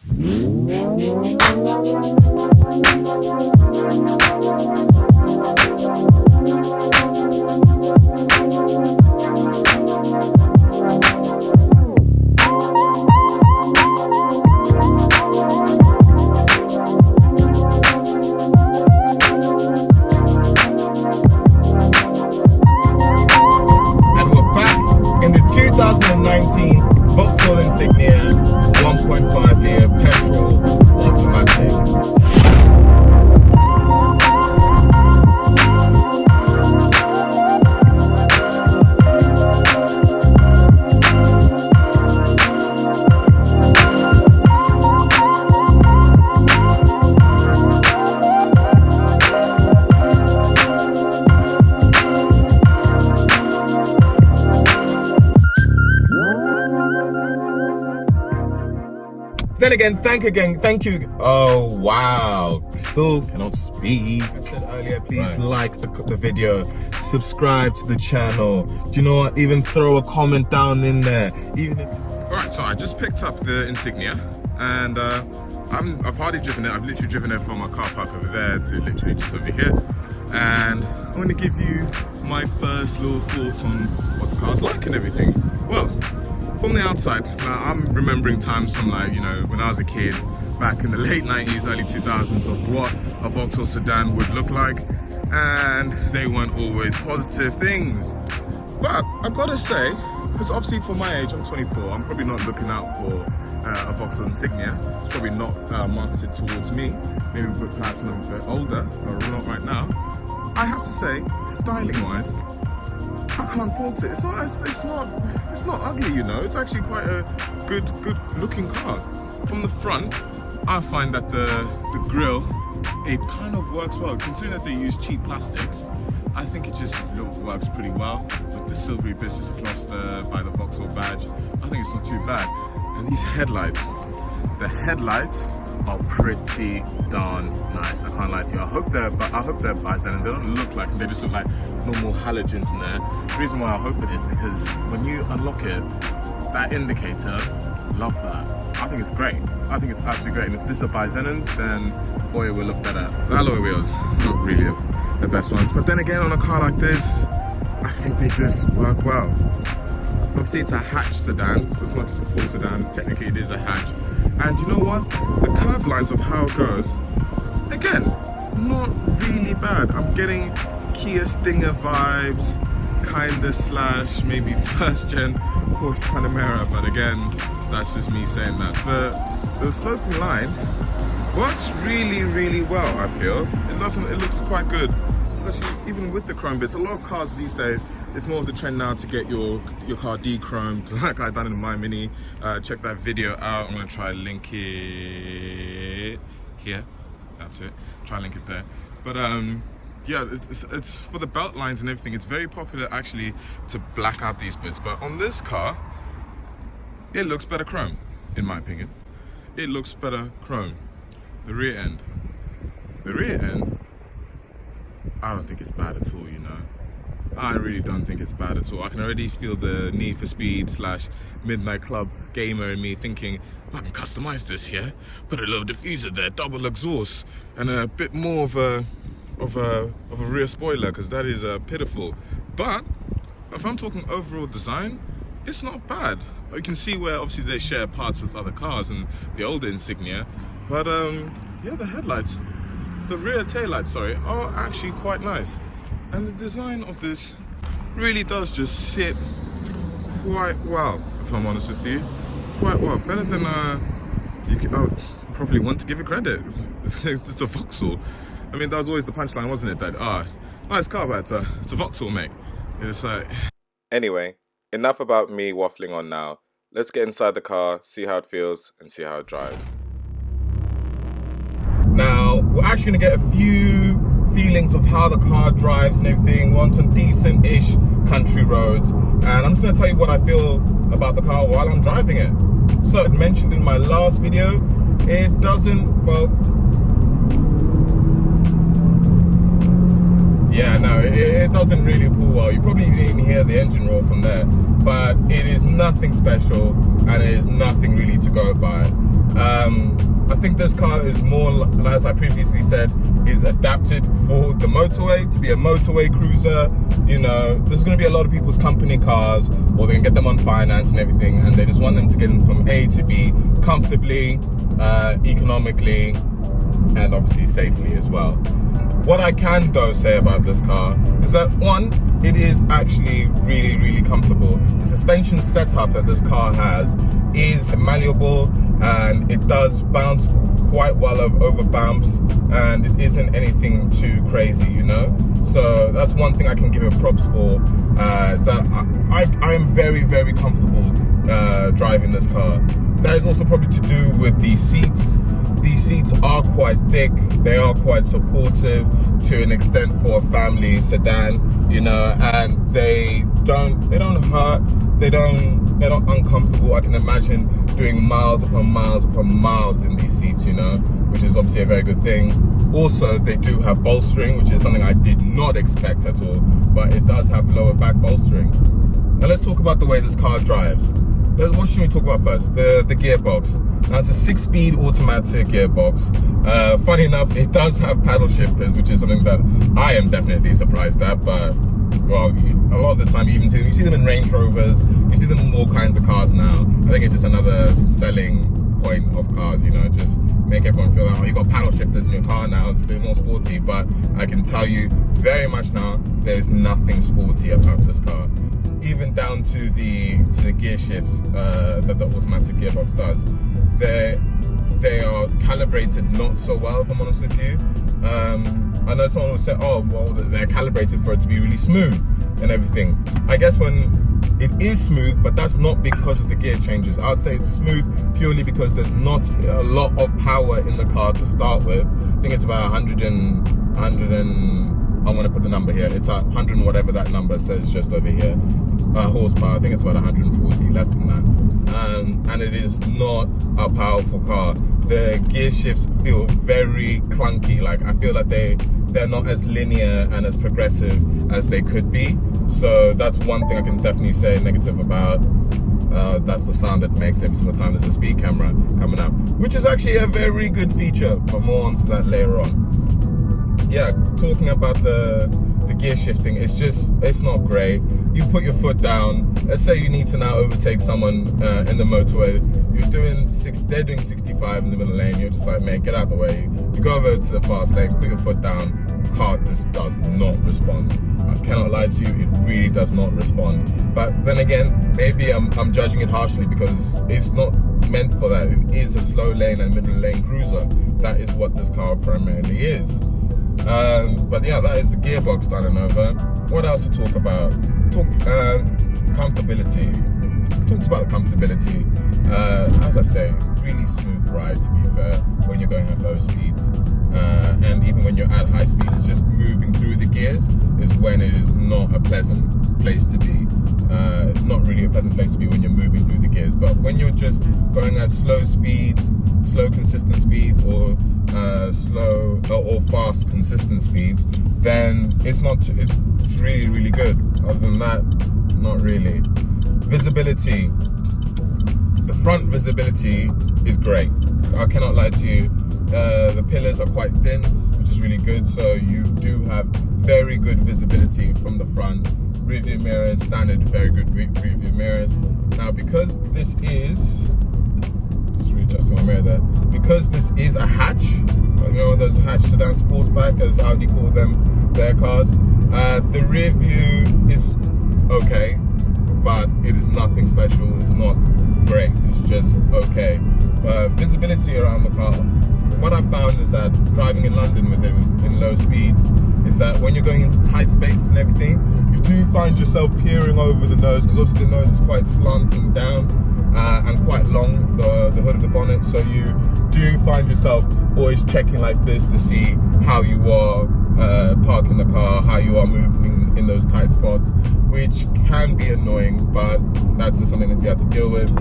In the 2019 Vauxhall Insignia 1.5 litre petrol automatic. Then again, thank you. Oh wow, still cannot speak. I said earlier, please like the video, subscribe to the channel. Do you know what? Even throw a comment down in there. Alright, so I just picked up the Insignia, and I've hardly driven it. I've literally driven it from my car park over there to literally just over here. And I'm going to give you my first little thoughts on what the car's like and everything. Well, from the outside, I'm remembering times from, like, you know, when I was a kid, back in the late 90s, early 2000s, of what a Vauxhall sedan would look like, and they weren't always positive things. But I've got to say, because obviously for my age, I'm 24, I'm probably not looking out for a Vauxhall Insignia. It's probably not marketed towards me. Maybe perhaps a bit older, but not right now. I have to say, styling-wise, I can't fault it. It's not ugly, you know. It's actually quite a good looking car. From the front, I find that the grille, it kind of works well. Considering that they use cheap plastics, I think it just works pretty well with the silvery bits across by the Vauxhall badge. I think it's not too bad. And these headlights, the headlights are pretty darn nice. I can't lie to you. I hope they're Byzantium. They don't look like, they just look like normal halogens in there. The reason why I hope it is because when you unlock it, that indicator, love that. I think it's great. I think it's absolutely great. And if this are Byzantiums, then boy, it will look better. The alloy wheels, not really the best ones. But then again, on a car like this, I think they just work well. Obviously it's a hatch sedan, so it's not just a full sedan. Technically it is a hatch. And you know what? The curve lines of how it goes, again, not really bad. I'm getting Kia Stinger vibes, kinda slash maybe first gen Porsche Panamera, but again, that's just me saying that. The sloping line works really well, I feel. It looks quite good, especially even with the chrome bits. A lot of cars these days, it's more of the trend now to get your car de-chromed, like I've done in my Mini. Check that video out. I'm gonna try link it here. That's it. Try link it there. But yeah, it's for the belt lines and everything. It's very popular actually to black out these bits. But on this car, it looks better chrome, in my opinion. It looks better chrome. The rear end, I don't think it's bad at all, you know. I really don't think it's bad at all. I can already feel the Need for Speed / Midnight Club gamer in me thinking, I can customize this here. Put a little diffuser there, double exhaust, and a bit more of a rear spoiler, because that is pitiful. But if I'm talking overall design, it's not bad. You can see where obviously they share parts with other cars and the older Insignia. But yeah, the headlights, the rear taillights, sorry, are actually quite nice. And the design of this really does just sit quite well, if I'm honest with you. Quite well. Better than I would probably want to give it credit. It's a Vauxhall. I mean, that was always the punchline, wasn't it? That, nice car, but it's a Vauxhall, mate. It's like... Anyway, enough about me waffling on now. Let's get inside the car, see how it feels, and see how it drives. Now, we're actually going to get a few feelings of how the car drives and everything. We're on some decent-ish country roads, and I'm just going to tell you what I feel about the car while I'm driving it. So, it mentioned in my last video, it doesn't, well... Yeah, no, it doesn't really pull well. You probably didn't even hear the engine roar from there, but it is nothing special, and it is nothing really to go by. I think this car is more, as I previously said, is adapted for the motorway, to be a motorway cruiser. You know, this is going to be a lot of people's company cars, or they can get them on finance and everything, and they just want them to get them from A to B comfortably, economically, and obviously safely as well. What I can though say about this car is that, one, it is actually really, really comfortable. The suspension setup that this car has is malleable, and it does bounce quite well over bumps, and it isn't anything too crazy, you know. So that's one thing I can give it props for. So I am very, very comfortable driving this car. That is also probably to do with the seats. These seats are quite thick, they are quite supportive to an extent for a family sedan, you know, and they don't hurt, they're not uncomfortable. I can imagine doing miles upon miles upon miles in these seats, you know, which is obviously a very good thing. Also, they do have bolstering, which is something I did not expect at all, but it does have lower back bolstering. Now let's talk about the way this car drives. What should we talk about first? The gearbox. Now it's a 6-speed automatic gearbox. Funny enough, it does have paddle shifters, which is something that I am definitely surprised at. But well, a lot of the time you see them in Range Rovers, you see them in all kinds of cars now. I think it's just another selling point of cars, you know, just make everyone feel like, oh, you got paddle shifters in your car now, it's a bit more sporty. But I can tell you very much now, there's nothing sporty about this car. Even down to the gear shifts that the automatic gearbox does. They are calibrated not so well, if I'm honest with you. I know someone will say, oh, well, they're calibrated for it to be really smooth and everything. I guess when it is smooth, but that's not because of the gear changes. I would say it's smooth purely because there's not a lot of power in the car to start with. I think it's about 100 and I'm going to put the number here. It's 100 and whatever that number says just over here. Horsepower, I think it's about 140, less than that. And it is not a powerful car. The gear shifts feel very clunky. Like, I feel like they're not as linear and as progressive as they could be. So that's one thing I can definitely say negative about. That's the sound it makes every single time there's a speed camera coming up, which is actually a very good feature, but more onto that later on. Yeah, talking about the gear shifting, it's not great. You put your foot down, let's say you need to now overtake someone in the motorway, they're doing 65 in the middle lane, you're just like, man, get out of the way. You go over to the fast lane, put your foot down, car just does not respond. I cannot lie to you, it really does not respond. But then again, maybe I'm judging it harshly because it's not meant for that. It is a slow lane and middle lane cruiser. That is what this car primarily is. But yeah, that is the gearbox done and over. What else to talk about? Comfortability. Talked about the comfortability. As I say, really smooth ride, to be fair, when you're going at low speeds. And even when you're at high speeds, it's just moving through the gears is when it is not a pleasant place to be. Not really a pleasant place to be when you're moving through the gears. But when you're just going at slow speeds, slow consistent speeds, or slow or fast consistent speeds, then it's really, really good. Other than that, not really. Visibility. The front visibility is great. I cannot lie to you. The pillars are quite thin, which is really good, so you do have very good visibility from the front. Rear view mirrors, standard, very good rear view mirrors. Now, because this is, just readjusting my mirror there, because this is a hatch, you know, those hatch sedan sportsback, as Audi call them, their cars, the rear view is okay, but it is nothing special. It's not great, it's just okay. Visibility around the car, what I found is that driving in London with it in low speeds is that when you're going into tight spaces and everything, you do find yourself peering over the nose, because obviously the nose is quite slanting down and quite long, the hood of the bonnet, so you do find yourself always checking like this to see how you are parking the car, how you are moving in those tight spots, which can be annoying, but that's just something that you have to deal with.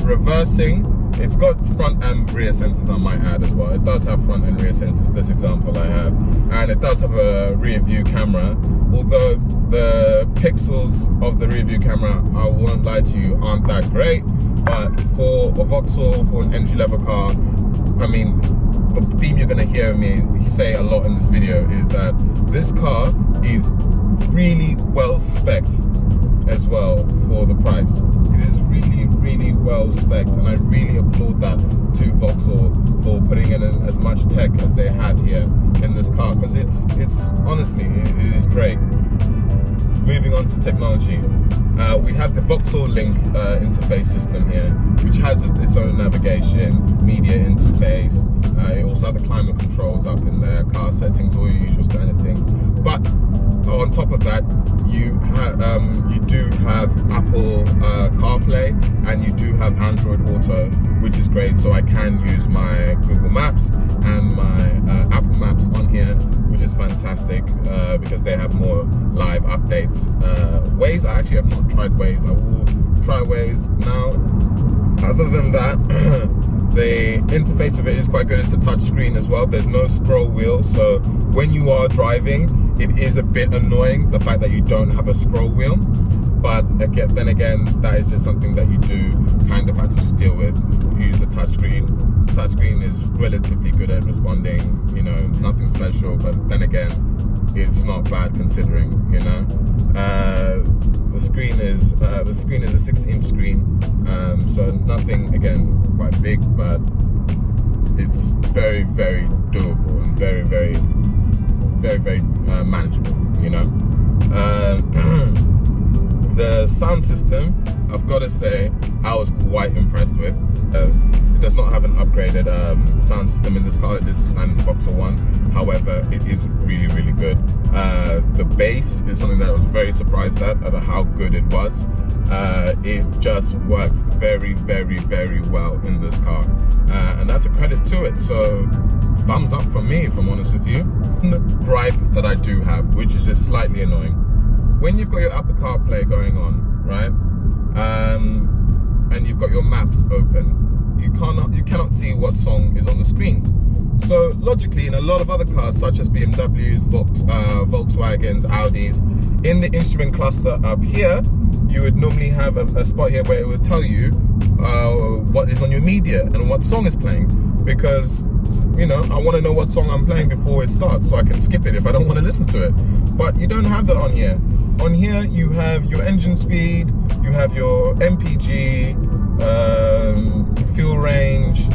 Reversing, It's got front and rear sensors, I might add as well. It does have front and rear sensors, this example I have. And it does have a rear view camera, although the pixels of the rear view camera, I won't lie to you, aren't that great. But for a Vauxhall, for an entry-level car, I mean, the theme you're gonna hear me say a lot in this video is that this car is really well spec'd as well for the price. It is really, really well spec'd, and I really applaud that to Vauxhall for putting in as much tech as they have here in this car, because it's honestly, it is great. Moving on to technology, we have the Vauxhall Link interface system here, which has its own navigation, media interface. It also has the climate controls up in there, car settings, all your usual standard things. But on top of that, you do have Apple CarPlay, and you do have Android Auto, which is great. So I can use my Google Maps and my Apple Maps on here, which is fantastic because they have more live updates. Waze, I actually have not tried Waze. I will try Waze now. Other than that, the interface of it is quite good. It's a touch screen as well. There's no scroll wheel, so when you are driving, it is a bit annoying, the fact that you don't have a scroll wheel. But again, then again, that is just something that you do kind of have to just deal with. Use the touch screen. Touch screen is relatively good at responding, you know, nothing special, but then again, it's not bad considering, you know. The screen is a 16-inch screen, so nothing, again, quite big, but it's very, very doable and very, very, very, very manageable, you know. The sound system, I've got to say, I was quite impressed with. It does not have an upgraded sound system in this car. It is a standard Vauxhall one. However, it is really, really good. The bass is something that I was very surprised at how good it was. It just works very, very, very well in this car. And that's a credit to it. So thumbs up for me, if I'm honest with you. The gripe that I do have, which is just slightly annoying. When you've got your Apple CarPlay going on, right, and you've got your maps open, you cannot see what song is on the screen. So logically, in a lot of other cars, such as BMWs, Volkswagens, Audis, in the instrument cluster up here, you would normally have a spot here where it would tell you what is on your media and what song is playing, because, you know, I want to know what song I'm playing before it starts so I can skip it if I don't want to listen to it. But you don't have that on here. On here, you have your engine speed, you have your MPG, fuel range,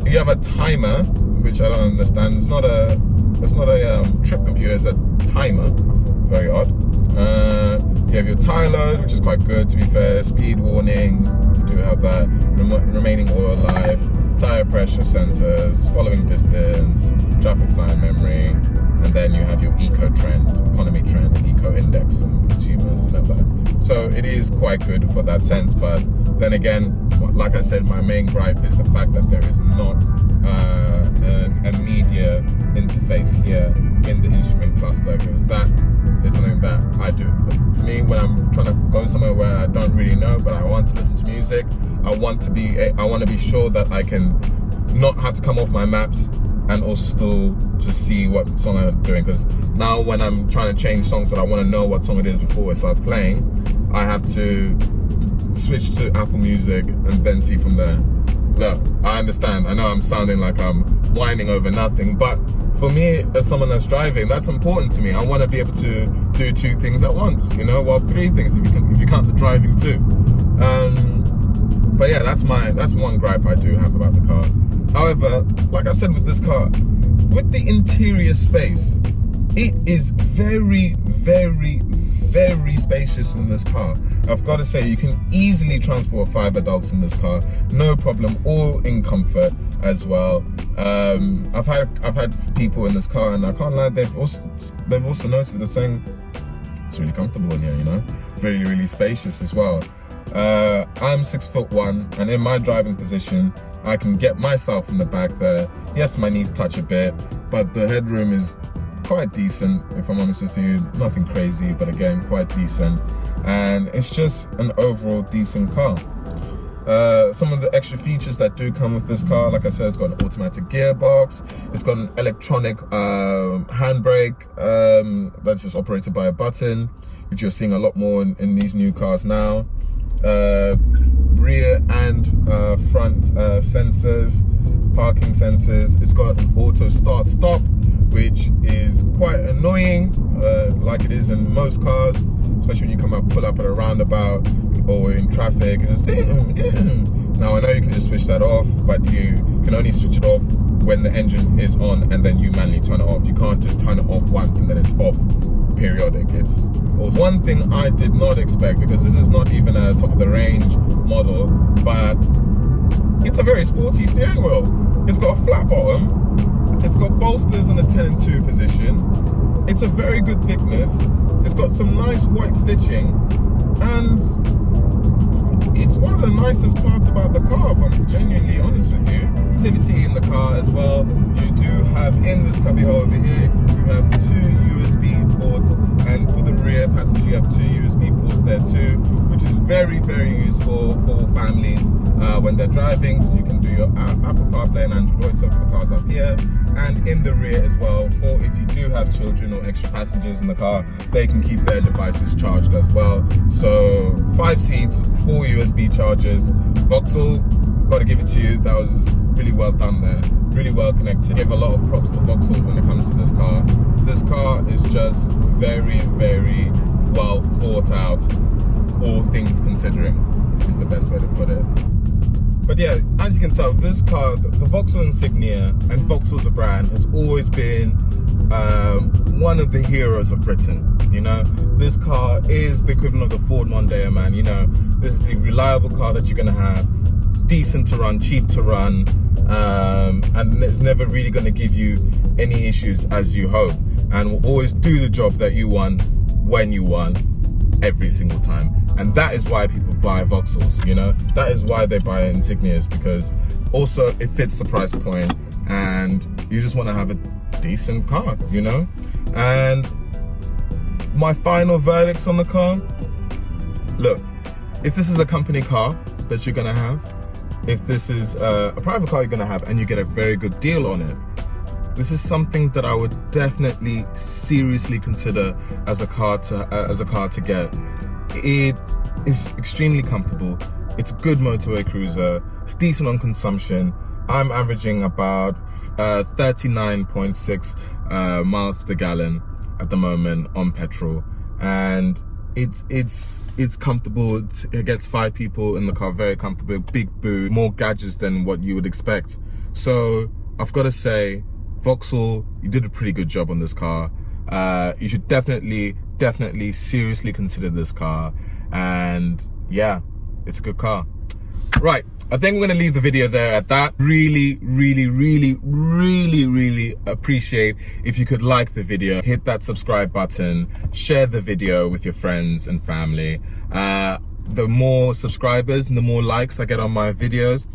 you have a timer, which I don't understand. It's not a trip computer, it's a timer. Very odd. You have your tire load, which is quite good, to be fair. Speed warning, you do have that. Remaining oil life, tire pressure sensors, following distance, traffic sign memory, and then you have your eco trend, economy trend, and eco index, and consumers and all that. So it is quite good for that sense. But then again, like I said, my main gripe is the fact that there is not a media interface here in the instrument cluster, because that is something that I do. But to me, when I'm trying to go somewhere where I don't really know, but I want to listen to music, I want to be sure that I can not have to come off my maps and also still just see what song I'm doing. Because now when I'm trying to change songs, but I want to know what song it is before it starts playing, I have to switch to Apple Music and then see from there. Look, I understand. I know I'm sounding like I'm whining over nothing, but for me, as someone that's driving, that's important to me. I want to be able to do two things at once, you know, well, three things if you count the driving too. But yeah, that's one gripe I do have about the car. However, like I've said with this car, with the interior space, it is very, very, very spacious in this car. I've got to say, you can easily transport 5 adults in this car, no problem, all in comfort as well. I've had people in this car, and I can't lie, they've also noticed the saying it's really comfortable in here, you know, really, really spacious as well. I'm 6'1", and in my driving position, I can get myself in the back there. Yes, my knees touch a bit, but the headroom is quite decent, if I'm honest with you. Nothing crazy, but again, quite decent. And it's just an overall decent car. Some of the extra features that do come with this car, like I said, it's got an automatic gearbox, it's got an electronic handbrake that's just operated by a button, which you're seeing a lot more in these new cars now. Rear and front sensors, parking sensors. It's got an auto start stop, which is quite annoying, like it is in most cars, especially when you pull up at a roundabout or in traffic. And it's now I know you can just switch that off, but you can only switch it off when the engine is on and then you manually turn it off. You can't just turn it off once and then it's off periodic. It was one thing I did not expect, because this is not even a top of the range model, but it's a very sporty steering wheel. It's got a flat bottom, it's got bolsters in a 10 and 2 position, it's a very good thickness, it's got some nice white stitching, and it's one of the nicest parts about the car, if I'm genuinely honest with you. Connectivity in the car as well. You do have, in this cubbyhole over here, you have 2 USB ports, and for the rear passenger you have 2 USB ports there too, which is very, very useful for families when they're driving, because you can do your Apple CarPlay and Android Auto for the cars up here, and in the rear as well, for if you do have children or extra passengers in the car, they can keep their devices charged as well. So 5 seats, 4 USB chargers. Vauxhall, gotta give it to you, that was really well done there, really well connected. Give a lot of props to Vauxhall when it comes to this car. This car is just very, very well thought out, all things considering, is the best way to put it. But yeah, as you can tell, this car, the Vauxhall Insignia, and Vauxhall's a brand, has always been one of the heroes of Britain. You know, this car is the equivalent of the Ford Mondeo, man. You know, this is the reliable car that you're gonna have, decent to run, cheap to run, and it's never really gonna give you any issues, as you hope, and will always do the job that you want when you want, every single time. And that is why people buy Vauxhalls, you know? That is why they buy Insignias, because also it fits the price point and you just want to have a decent car, you know? And my final verdicts on the car, look, if this is a company car that you're gonna have, if this is a private car you're gonna have and you get a very good deal on it, this is something that I would definitely seriously consider as a car to get. It is extremely comfortable. It's a good motorway cruiser. It's decent on consumption. I'm averaging about 39.6 miles per gallon at the moment on petrol, and it's comfortable. It gets 5 people in the car very comfortable. Big boot, more gadgets than what you would expect. So I've got to say, Vauxhall, you did a pretty good job on this car. You should definitely seriously consider this car, and yeah, it's a good car. Right, I think we're gonna leave the video there at that. Really appreciate if you could like the video, hit that subscribe button, share the video with your friends and family. The more subscribers and the more likes I get on my videos,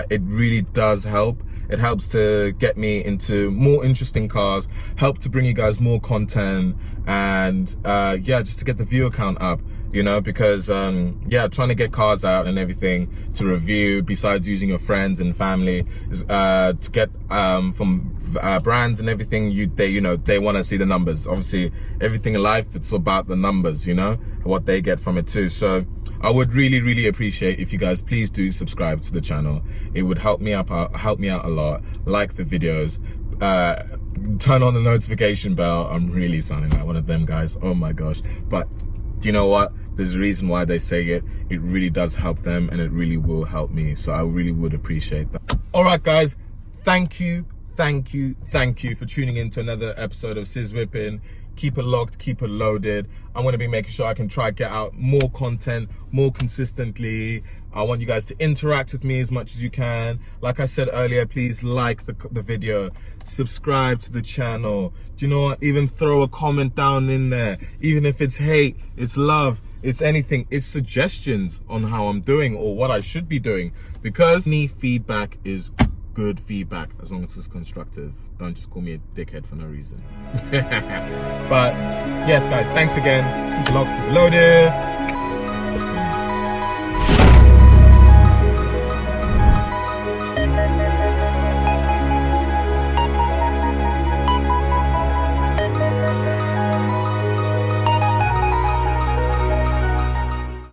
it really does help. It helps to get me into more interesting cars, help to bring you guys more content, and yeah, just to get the viewer count up, you know, because yeah, trying to get cars out and everything to review, besides using your friends and family, is to get from brands and everything, they want to see the numbers. Obviously, everything in life, it's about the numbers, you know, what they get from it too. So I would really appreciate if you guys please do subscribe to the channel. It would help me out a lot. Like the videos, turn on the notification bell. I'm really sounding like one of them guys, oh my gosh. But do you know what? There's a reason why they say it. It really does help them, and it really will help me. So I really would appreciate that. All right, guys, thank you for tuning in to another episode of Sizz Whipping. Keep it locked, keep it loaded. I'm going to be making sure I can try to get out more content more consistently. I want you guys to interact with me as much as you can. Like I said earlier, please like the video, subscribe to the channel. Do you know what? Even throw a comment down in there. Even if it's hate, it's love, it's anything, it's suggestions on how I'm doing or what I should be doing. Because any feedback is good feedback, as long as it's constructive. Don't just call me a dickhead for no reason. But yes, guys, thanks again. Keep it locked, keep it loaded.